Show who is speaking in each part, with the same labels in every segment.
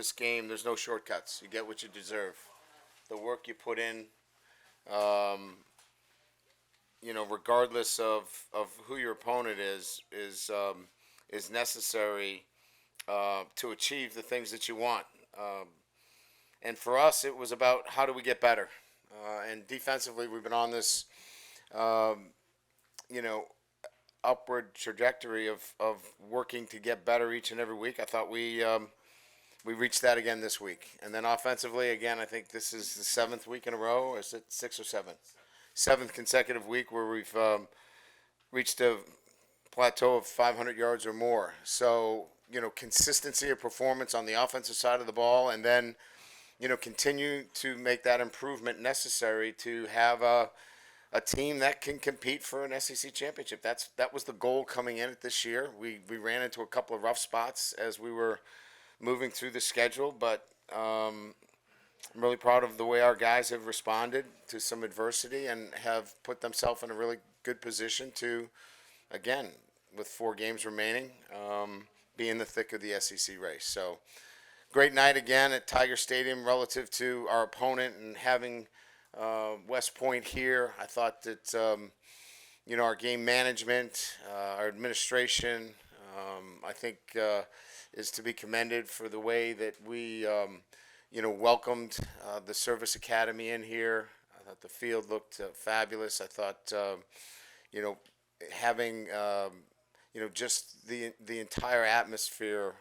Speaker 1: this game, there's no shortcuts. You get what you deserve. The work you put in, um, regardless of who your opponent is necessary to achieve the things that you want. And for us, it was about how do we get better. And defensively, we've been on this, um, you know, upward trajectory of working to get better each and every week. I thought we reached that again this week. And then offensively, again, I think this is the seventh week in a row, or is it sixth or seventh? Seventh consecutive week where we've reached a plateau of 500 yards or more. So, consistency of performance on the offensive side of the ball, and then, continue to make that improvement necessary to have a team that can compete for an SEC championship. That was the goal coming in at this year. We ran into a couple of rough spots as we were moving through the schedule, but I'm really proud of the way our guys have responded to some adversity and have put themselves in a really good position to, again, with 4 games remaining, be in the thick of the SEC race. So, great night again at Tiger Stadium relative to our opponent and having West Point here. I thought that, our game management, our administration, I think is to be commended for the way that we, welcomed the Service Academy in here. I thought the field looked fabulous. I thought, having, just the entire atmosphere,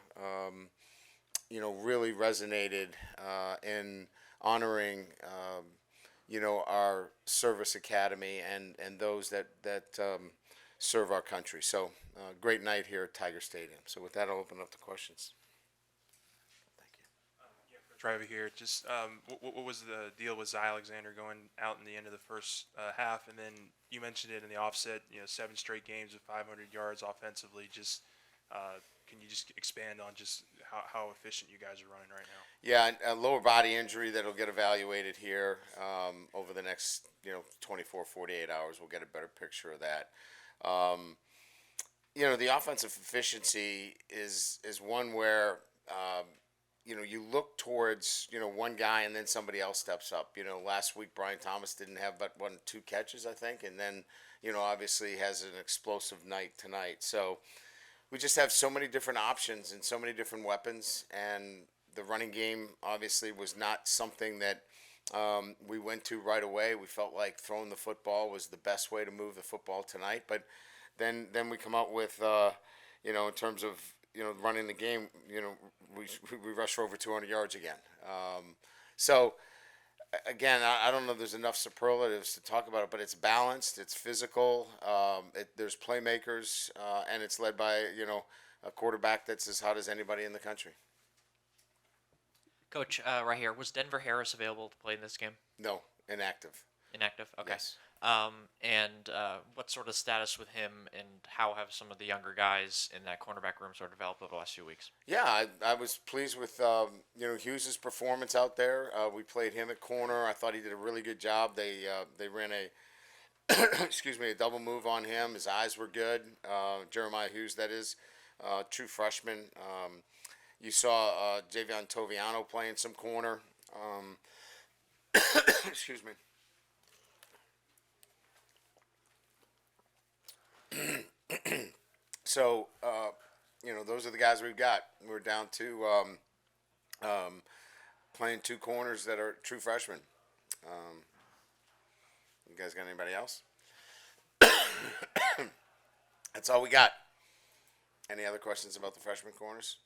Speaker 1: really resonated in honoring, our Service Academy and those that serve our country. So, great night here at Tiger Stadium. So with that, I'll open up the questions. Thank you.
Speaker 2: Right over here. Just what was the deal with Zy Alexander going out in the end of the first half, and then you mentioned it in the offset. 7 straight games of 500 yards offensively. Just can you just expand on just how efficient you guys are running right now?
Speaker 1: Yeah, a lower body injury that'll get evaluated here over the next 24, 48 hours. We'll get a better picture of that. The offensive efficiency is one where you look towards one guy and then somebody else steps up. Last week Brian Thomas didn't have but 2 catches, I think, and then obviously has an explosive night tonight. So we just have so many different options and so many different weapons, and the running game obviously was not something that we went to right away. We felt like throwing the football was the best way to move the football tonight, but then we come out with in terms of running the game, we rushed for over 200 yards again. So again, I don't know if there's enough superlatives to talk about it, but it's balanced, it's physical, there's playmakers, and it's led by, a quarterback that's as hot as anybody in the country.
Speaker 3: Coach, right here, was Denver Harris available to play in this game?
Speaker 1: No, inactive.
Speaker 3: Inactive? Okay.
Speaker 1: Yes.
Speaker 3: And what sort of status with him, and how have some of the younger guys in that cornerback room sort of developed over the last few weeks?
Speaker 1: Yeah, I was pleased with Hughes' performance out there. We played him at corner. I thought he did a really good job. They ran a double move on him. His eyes were good. Jeremiah Hughes, that is, true freshman. You saw Javion Toviano playing some corner. Excuse me. So, those are the guys we've got. We're down to playing 2 corners that are true freshmen. You guys got anybody else? That's all we got. Any other questions about the freshman corners?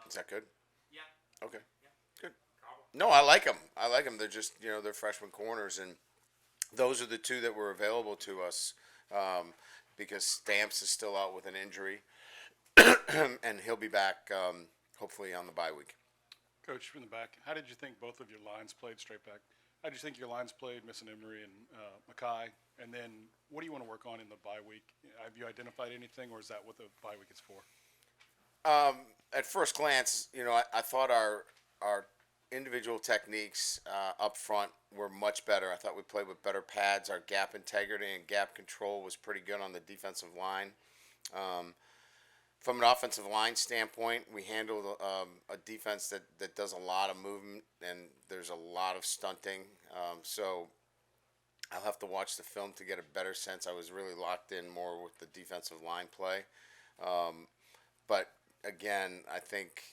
Speaker 1: Is that good?
Speaker 3: Yeah.
Speaker 1: Okay. Yeah. Good. No, I like them. They're just, they're freshman corners, and those are the 2 that were available to us because Stamps is still out with an injury, and he'll be back hopefully on the bye week.
Speaker 4: Coach, from the back, how did you think both of your lines played straight back? How did you think your lines played, missing Emery and Mackay? And then what do you want to work on in the bye week? Have you identified anything, or is that what the bye week is for?
Speaker 1: At first glance, I thought our individual techniques up front were much better. I thought we played with better pads. Our gap integrity and gap control was pretty good on the defensive line. from an offensive line standpoint, we handle a defense that does a lot of movement and there's a lot of stunting. So I'll have to watch the film to get a better sense. I was really locked in more with the defensive line play. But again, I think,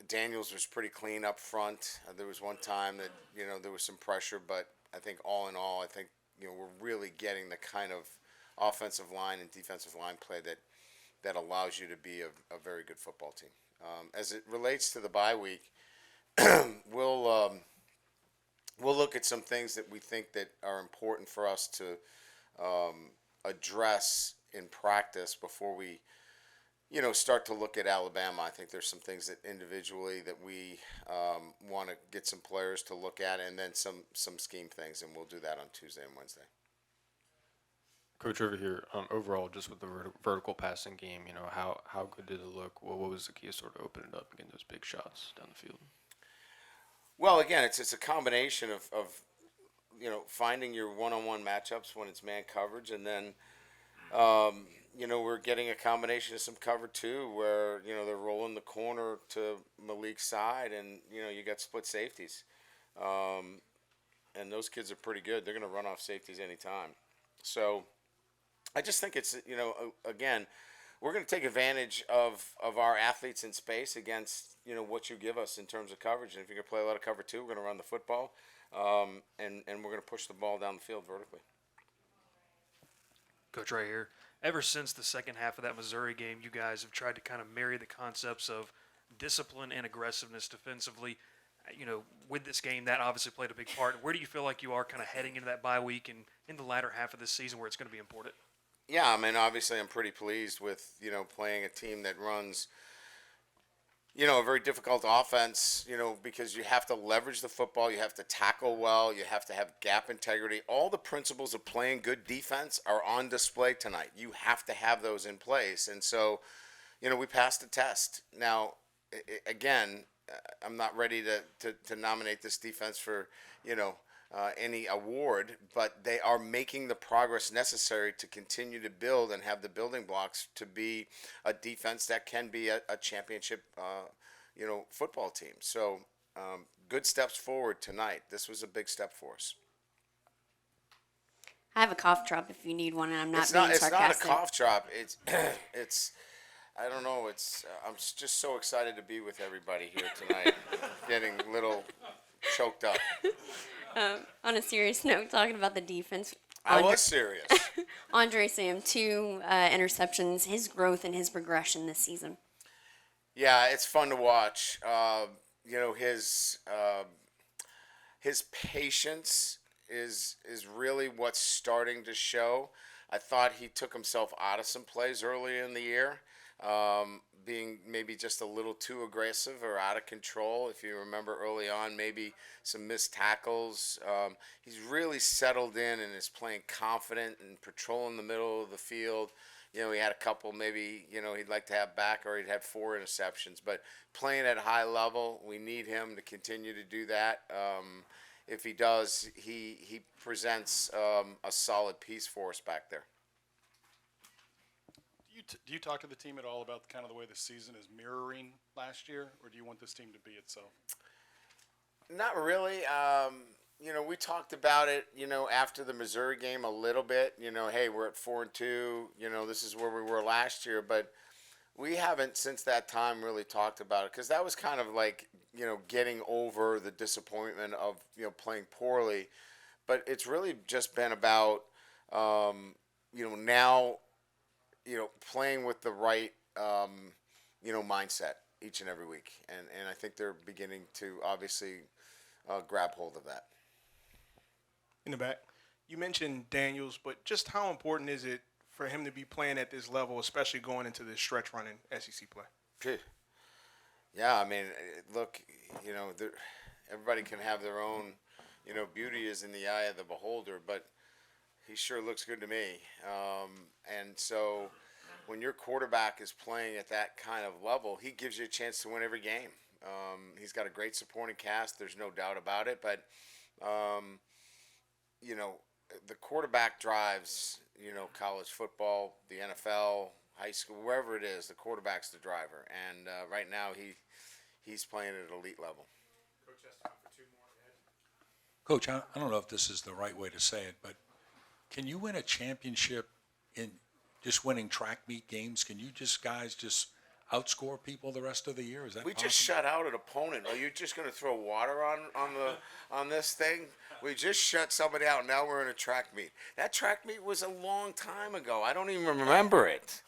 Speaker 1: Daniels was pretty clean up front. There was one time that, there was some pressure, but I think all in all, I think, we're really getting the kind of offensive line and defensive line play that allows you to be a very good football team. As it relates to the bye week, we'll look at some things that we think that are important for us to address in practice before we, start to look at Alabama. I think there's some things that individually that we want to get some players to look at, and then some scheme things, and we'll do that on Tuesday and Wednesday.
Speaker 5: Coach, over here, overall, just with the vertical passing game, how good did it look? What was the key to sort of open it up and getting those big shots down the field?
Speaker 1: Well, again, it's a combination of finding your one-on-one matchups when it's man coverage, and then we're getting a combination of some cover too, where they're rolling the corner to Malik's side, and you got split safeties, and those kids are pretty good. They're going to run off safeties anytime. So I just think it's again, we're going to take advantage of our athletes in space against what you give us in terms of coverage. And if you're going to play a lot of cover two, we're going to run the football, and we're going to push the ball down the field vertically.
Speaker 6: Coach, right here. Ever since the second half of that Missouri game, you guys have tried to kind of marry the concepts of discipline and aggressiveness defensively. With this game, that obviously played a big part. Where do you feel like you are kind of heading into that bye week and in the latter half of this season where it's going to be important?
Speaker 1: Yeah, I mean, obviously I'm pretty pleased with, playing a team that runs, a very difficult offense, because you have to leverage the football, you have to tackle well, you have to have gap integrity. All the principles of playing good defense are on display tonight. You have to have those in place. And so, we passed the test. Now, again, I'm not ready to nominate this defense for, any award, but they are making the progress necessary to continue to build and have the building blocks to be a defense that can be a championship, football team. So good steps forward tonight. This was a big step for us.
Speaker 7: I have a cough drop if you need one, and I'm not
Speaker 1: It's
Speaker 7: being
Speaker 1: not
Speaker 7: sarcastic.
Speaker 1: a cough drop. It's I don't know. I'm just so excited to be with everybody here tonight. Getting a little choked up.
Speaker 7: On a serious note, talking about the defense,
Speaker 1: I was serious.
Speaker 7: Andre Sam, 2 interceptions, his growth and his progression this season.
Speaker 1: Yeah, it's fun to watch. His patience is really what's starting to show. I thought he took himself out of some plays earlier in the year, being maybe just a little too aggressive or out of control. If you remember early on, maybe some missed tackles. He's really settled in and is playing confident and patrolling the middle of the field. He had a couple maybe, he'd like to have back, or he'd had 4 interceptions. But playing at a high level, we need him to continue to do that. If he does, he presents a solid piece for us back there.
Speaker 4: Do you talk to the team at all about kind of the way the season is mirroring last year, or do you want this team to be itself?
Speaker 1: Not really. We talked about it, after the Missouri game a little bit. Hey, we're at 4-2. This is where we were last year, but we haven't since that time really talked about it, because that was kind of like, getting over the disappointment of, playing poorly. But it's really just been about, now, playing with the right, mindset each and every week. And I think they're beginning to obviously grab hold of that.
Speaker 8: In the back, you mentioned Daniels, but just how important is it for him to be playing at this level, especially going into this stretch run in SEC play?
Speaker 1: Yeah, I mean, look, everybody can have their own, beauty is in the eye of the beholder, but he sure looks good to me. And so when your quarterback is playing at that kind of level, he gives you a chance to win every game. He's got a great supporting cast. There's no doubt about it. But, the quarterback drives, college football, the NFL, high school, wherever it is, the quarterback's the driver. And right now he's playing at elite level.
Speaker 9: Coach, I don't know if this is the right way to say it, but can you win a championship in just winning track meet games? Can you guys just outscore people the rest of the year? Is that
Speaker 1: We
Speaker 9: possible?
Speaker 1: just shut out an opponent. Are you just going to throw water on this thing? We just shut somebody out. Now we're in a track meet. That track meet was a long time ago. I don't even remember it.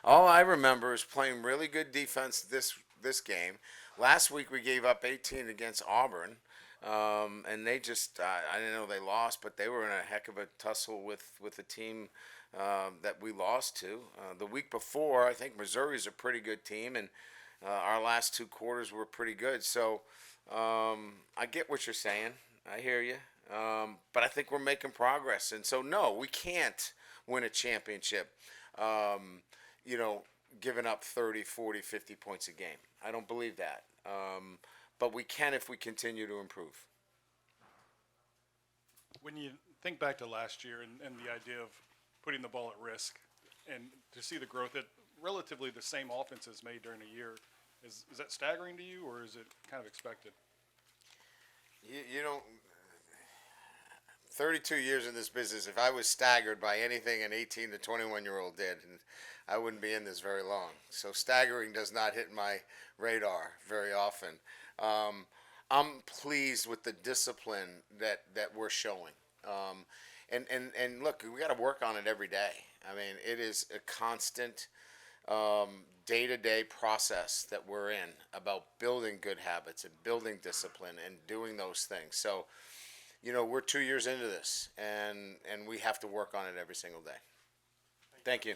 Speaker 1: All I remember is playing really good defense this game. Last week we gave up 18 against Auburn, and they just I didn't know they lost, but they were in a heck of a tussle with the team that we lost to. The week before, I think Missouri's a pretty good team, and our last 2 quarters were pretty good. So I get what you're saying. I hear you. But I think we're making progress. And so, no, we can't win a championship, giving up 30, 40, 50 points a game. I don't believe that. But we can if we continue to improve.
Speaker 4: When you think back to last year and the idea of putting the ball at risk and to see the growth that relatively the same offenses made during a year, is that staggering to you, or is it kind of expected?
Speaker 1: You don't. 32 years in this business, if I was staggered by anything an 18 to 21-year-old did, I wouldn't be in this very long. So staggering does not hit my radar very often. I'm pleased with the discipline that we're showing. And look, we got to work on it every day. I mean, it is a constant day-to-day process that we're in about building good habits and building discipline and doing those things. So, we're 2 years into this, and we have to work on it every single day. Thank you.